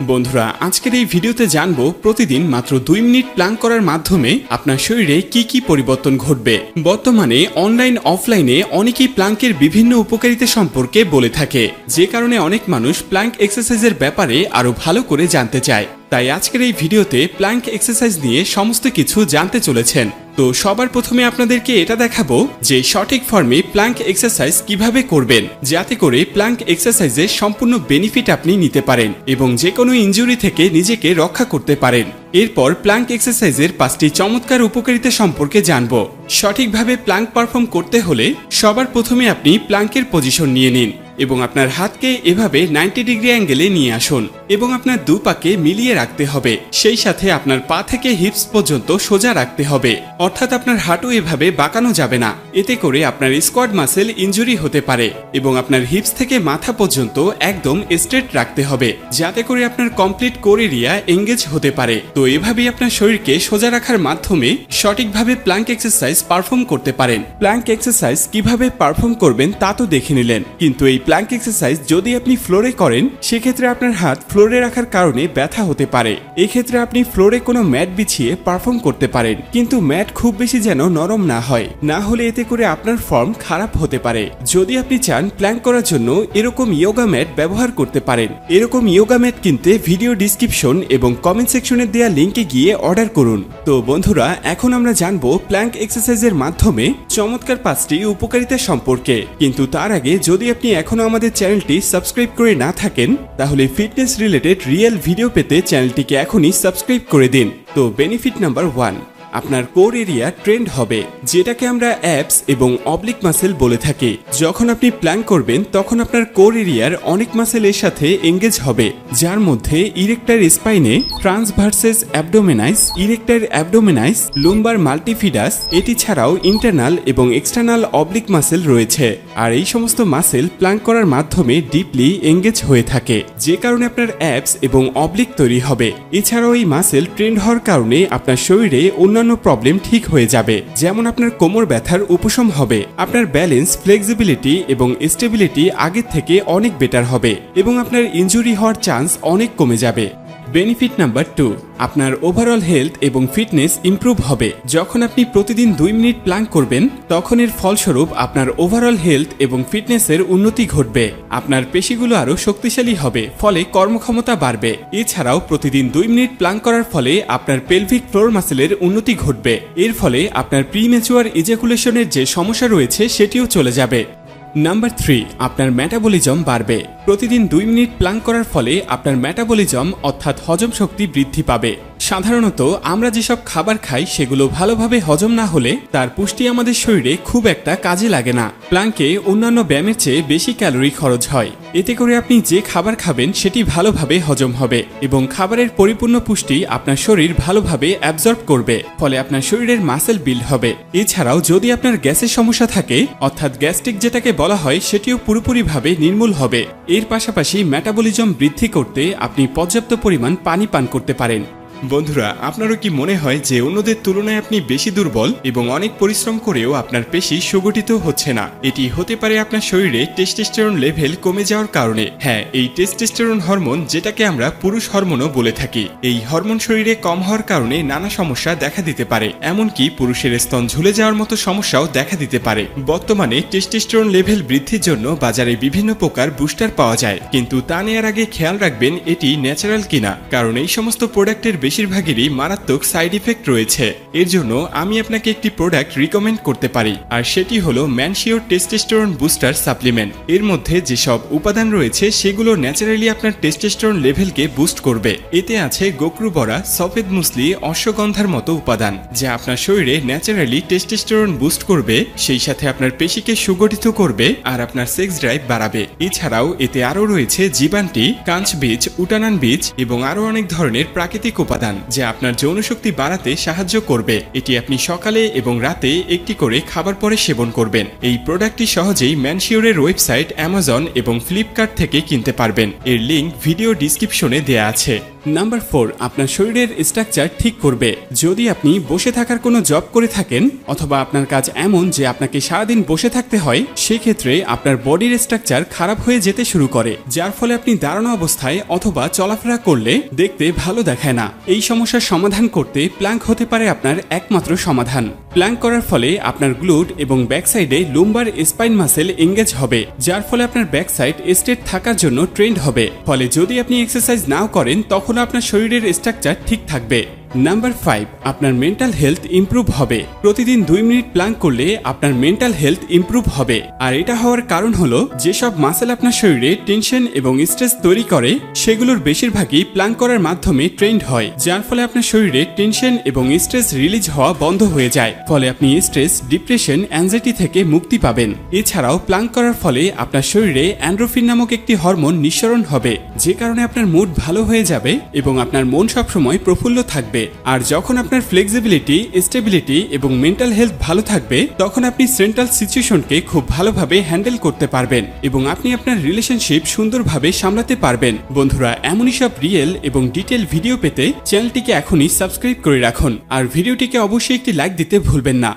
বন্ধুরা আজকের এই ভিডিওতে জানবো প্রতিদিন মাত্র 2 মিনিট প্ল্যাঙ্ক করার মাধ্যমে আপনার শরীরে কি কি পরিবর্তন ঘটবে। বর্তমানে অনলাইন অফলাইনে অনেকেই প্ল্যাঙ্কের বিভিন্ন উপকারিতা সম্পর্কে বলে থাকে, যে কারণে অনেক মানুষ প্ল্যাঙ্ক এক্সারসাইজের ব্যাপারে আরো ভালো করে জানতে চায়। তাই আজকের এই ভিডিওতে প্ল্যাঙ্ক এক্সারসাইজ নিয়ে সমস্ত কিছু জানতে চলেছেন। তো সবার প্রথমে আপনাদেরকে এটা দেখাবো যে সঠিক ফর্মে প্ল্যাঙ্ক এক্সারসাইজ কিভাবে করবেন, যাতে করে প্ল্যাঙ্ক এক্সারসাইজের সম্পূর্ণ বেনিফিট আপনি নিতে পারেন এবং যে কোনো ইনজুরি থেকে নিজেকে রক্ষা করতে পারেন। এরপর প্ল্যাঙ্ক এক্সারসাইজের 5টি চমৎকার উপকারিতা সম্পর্কে জানবো। সঠিকভাবে প্ল্যাঙ্ক পারফর্ম করতে হলে সবার প্রথমে আপনি প্ল্যাঙ্কের পজিশন নিয়ে নিন এবং আপনার হাতকে এভাবে 90 ডিগ্রি অ্যাঙ্গেলে নিয়ে আসুন এবং আপনার দু পাকে মিলিয়ে রাখতে হবে। সেই সাথে আপনার পা থেকে হিপস পর্যন্ত সোজা রাখতে হবে, অর্থাৎ আপনার হাঁটু এভাবে বাঁকানো যাবে না। এতে করে আপনার স্কোয়াড মাসেল ইনজুরি হতে পারে এবং আপনার হিপস থেকে মাথা পর্যন্ত একদম স্ট্রেট রাখতে হবে, যাতে করে আপনার কমপ্লিট কোর এরিয়া এঙ্গেজ হতে পারে। তো এভাবেই আপনার শরীরকে সোজা রাখার মাধ্যমে সঠিকভাবে প্ল্যাঙ্ক এক্সারসাইজ পারফর্ম করতে পারেন। প্ল্যাঙ্ক এক্সারসাইজ কিভাবে পারফর্ম করবেন তা তো দেখে নিলেন, কিন্তু এই প্ল্যাঙ্ক এক্সারসাইজ যদি আপনি ফ্লোরে করেন সেক্ষেত্রে আপনার হাত ফ্লোরে রাখার কারণে ব্যথা হতে পারে। এক্ষেত্রে আপনি ফ্লোরে কোনো ম্যাট বিছিয়ে পারফর্ম করতে পারেন, কিন্তু ম্যাট খুব বেশি যেন নরম না হয়, না হলে এতে করে আপনার ফর্ম খারাপ হতে পারে। যদি আপনি চান প্ল্যাঙ্ক করার জন্য এরকম ইয়োগা ম্যাট ব্যবহার করতে পারেন। এরকম ইয়োগা ম্যাট কিনতে ভিডিও ডিসক্রিপশন এবং কমেন্ট সেকশনে দেওয়া লিঙ্কে গিয়ে অর্ডার করুন। তো বন্ধুরা এখন আমরা জানবো প্ল্যাঙ্ক এক্সারসাইজের মাধ্যমে চমৎকার 5টি উপকারিতা সম্পর্কে। কিন্তু তার আগে যদি আপনি এখনো আমাদের চ্যানেলটি সাবস্ক্রাইব করে না থাকেন তাহলে ফিটনেস রিলেটেড রিয়েল ভিডিও পেতে চ্যানেলটিকে এখনই সাবস্ক্রাইব করে দিন। তো বেনিফিট নাম্বার 1, আপনার কোর এরিয়া ট্রেন্ড হবে, যেটাকে আমরা অ্যাবস এবং অবলিক মাসেল বলে থাকি। যখন আপনি প্ল্যাঙ্ক করবেন তখন আপনার কোর এরিয়ার অনেক মাসেল এর সাথে এঙ্গেজ হবে, যার মধ্যে ইরেক্টার স্পাইনে, ট্রান্সভার্সেস অ্যাবডোমেনাইস, ইরেক্টার অ্যাবডোমেনাইস, লুম্বার মাল্টিফিডাস, এটি ছাড়াও ইন্টারনাল এবং এক্সটার্নাল অবলিক মাসেল রয়েছে। আর এই সমস্ত মাসেল প্ল্যাঙ্ক করার মাধ্যমে ডিপলি এঙ্গেজ হয়ে থাকে, যে কারণে আপনার অ্যাবস এবং অবলিক তৈরি হবে। এছাড়াও এই মাসেল ট্রেন্ড হওয়ার কারণে আপনার শরীরে অন্যান্য প্রবলেম ঠিক হয়ে যাবে, যেমন আপনার কোমর ব্যথার উপশম হবে, আপনার ব্যালেন্স, ফ্লেক্সিবিলিটি এবং স্টেবিলিটি আগের থেকে অনেক বেটার হবে এবং আপনার ইনজুরি হওয়ার চান্স অনেক কমে যাবে। বেনিফিট নাম্বার 2, আপনার ওভারঅল হেলথ এবং ফিটনেস ইমপ্রুভ হবে। যখন আপনি প্রতিদিন 2 মিনিট প্ল্যাঙ্ক করবেন তখন এর ফলস্বরূপ আপনার ওভারঅল হেলথ এবং ফিটনেসের উন্নতি ঘটবে। আপনার পেশিগুলো আরো শক্তিশালী হবে, ফলে কর্মক্ষমতা বাড়বে। এছাড়াও প্রতিদিন 2 মিনিট প্ল্যাঙ্ক করার ফলে আপনার পেলভিক ফ্লোর মাসেলের উন্নতি ঘটবে। এর ফলে আপনার প্রিম্যাচুয়ার ইজাকুলেশনের যে সমস্যা রয়েছে সেটিও চলে যাবে। নাম্বার 3, আপনার মেটাবলিজম বাড়বে। প্রতিদিন 2 মিনিট প্ল্যাঙ্ক করার ফলে আপনার মেটাবলিজম অর্থাৎ হজম শক্তি বৃদ্ধি পাবে। সাধারণত আমরা যেসব খাবার খাই সেগুলো ভালোভাবে হজম না হলে তার পুষ্টি আমাদের শরীরে খুব একটা কাজে লাগে না। প্ল্যাঙ্কে অন্যান্য ব্যায়ামের চেয়ে বেশি ক্যালোরি খরচ হয়। এতে করে আপনি যে খাবার খাবেন সেটি ভালোভাবে হজম হবে এবং খাবারের পরিপূর্ণ পুষ্টি আপনার শরীর ভালোভাবে অ্যাবজর্ব করবে, ফলে আপনার শরীরের মাসেল বিল্ড হবে। এছাড়াও যদি আপনার গ্যাসের সমস্যা থাকে অর্থাৎ গ্যাস্ট্রিক যেটাকে বলা হয় সেটিও পুরোপুরিভাবে নির্মূল হবে। এর পাশাপাশি মেটাবলিজম বৃদ্ধি করতে আপনি পর্যাপ্ত পরিমাণ পানি পান করতে পারেন। বন্ধুরা আপনারও কি মনে হয় যে অন্যদের তুলনায় আপনি বেশি দুর্বল এবং অনেক পরিশ্রম করেও আপনার পেশি সুগঠিত হচ্ছে না? এটি হতে পারে আপনার শরীরে টেস্টোস্টেরন লেভেল কমে যাওয়ার কারণে। হ্যাঁ, এই টেস্টোস্টেরন হরমোন, যেটাকে আমরা পুরুষ হরমোনও বলে থাকি, এই হরমোন শরীরে কম হওয়ার কারণে নানা সমস্যা দেখা দিতে পারে। এমনকি পুরুষের স্তন ঝুলে যাওয়ার মতো সমস্যাও দেখা দিতে পারে। বর্তমানে টেস্টোস্টেরন লেভেল বৃদ্ধির জন্য বাজারে বিভিন্ন প্রকার বুস্টার পাওয়া যায়, কিন্তু তা নেওয়ার আগে খেয়াল রাখবেন এটি ন্যাচারাল কিনা, কারণ এই সমস্ত প্রোডাক্টের বেশিরভাগেরই মারাত্মক সাইড ইফেক্ট রয়েছে। এর জন্য আমি আপনাকে একটি প্রোডাক্ট রিকমেন্ড করতে পারি, আর সেটি হলো ম্যানশিওর টেস্টোস্টেরন বুস্টার সাপ্লিমেন্ট। এর মধ্যে যেসব উপাদান রয়েছে সেগুলো ন্যাচারালি আপনার টেস্টোস্টেরন লেভেলকে বুস্ট করবে। এতে আছে গোকরু বড়া, সফেদ মুসলি, অশ্বগন্ধার মতো উপাদান, যা আপনার শরীরে ন্যাচারালি টেস্টোস্টেরন বুস্ট করবে, সেই সাথে আপনার পেশিকে সুগঠিত করবে আর আপনার সেক্স ড্রাইভ বাড়াবে। এছাড়াও এতে আরও রয়েছে জীবান্টি, কাঁচ বীজ, উটানান বীজ এবং আরও অনেক ধরনের প্রাকৃতিক উপাদান উপাদান যা আপনার যৌনশক্তি বাড়াতে সাহায্য করবে। এটি আপনি সকালে এবং রাতে একটি করে খাবার পরে সেবন করবেন। এই প্রোডাক্টটি সহজেই ম্যানশিওরের ওয়েবসাইট, অ্যামাজন এবং ফ্লিপকার্ট থেকে কিনতে পারবেন। এর লিংক ভিডিও ডিসক্রিপশনে দেয়া আছে। নাম্বার 4, আপনার শরীরের স্ট্রাকচার ঠিক করবে। যদি আপনি বসে থাকার কোনো জব করে থাকেন অথবা আপনার কাজ এমন যে আপনাকে সারাদিন বসে থাকতে হয়, সেক্ষেত্রে আপনার বডির স্ট্রাকচার খারাপ হয়ে যেতে শুরু করে, যার ফলে আপনি দাঁড়ানো অবস্থায় অথবা চলাফেরা করলে দেখতে ভালো দেখায় না। এই সমস্যার সমাধান করতে প্ল্যাঙ্ক হতে পারে আপনার একমাত্র সমাধান। প্ল্যাঙ্ক করার ফলে আপনার গ্লুট এবং ব্যাক সাইডে লুম্বার স্পাইন মাসেল এঙ্গেজ হবে, যার ফলে আপনার ব্যাক সাইড স্ট্রেট থাকার জন্য ট্রেন্ড হবে। ফলে যদি আপনি এক্সারসাইজ নাও করেন তখন আপনার শরীরের স্ট্রাকচার ঠিক থাকবে। নাম্বার 5, আপনার মেন্টাল হেলথ ইমপ্রুভ হবে। প্রতিদিন 2 মিনিট প্ল্যাঙ্ক করলে আপনার মেন্টাল হেলথ ইমপ্রুভ হবে। আর এটা হওয়ার কারণ হলো যেসব মাসেল আপনার শরীরে টেনশন এবং স্ট্রেস তৈরি করে সেগুলোর বেশিরভাগই প্ল্যাঙ্ক করার মাধ্যমে ট্রেন্ড হয়, যার ফলে আপনার শরীরে টেনশন এবং স্ট্রেস রিলিজ হওয়া বন্ধ হয়ে যায়। ফলে আপনি স্ট্রেস, ডিপ্রেশন, অ্যাংজাইটি থেকে মুক্তি পাবেন। এছাড়াও প্ল্যাঙ্ক করার ফলে আপনার শরীরে এন্ডোরফিন নামক একটি হরমোন নিঃসরণ হবে, যে কারণে আপনার মুড ভালো হয়ে যাবে এবং আপনার মন সবসময় প্রফুল্ল থাকবে। আর যখন আপনার ফ্লেক্সিবিলিটি, স্টেবিলিটি এবং মেন্টাল হেলথ ভালো থাকবে, তখন আপনি সেন্ট্রাল সিচুয়েশনকে খুব ভালোভাবে হ্যান্ডেল করতে পারবেন এবং আপনি আপনার রিলেশনশিপ সুন্দরভাবে সামলাতে পারবেন। বন্ধুরা, এমনই সব রিয়েল এবং ডিটেল ভিডিও পেতে চ্যানেলটিকে এখনই সাবস্ক্রাইব করে রাখুন আর ভিডিওটিকে অবশ্যই একটি লাইক দিতে ভুলবেন না।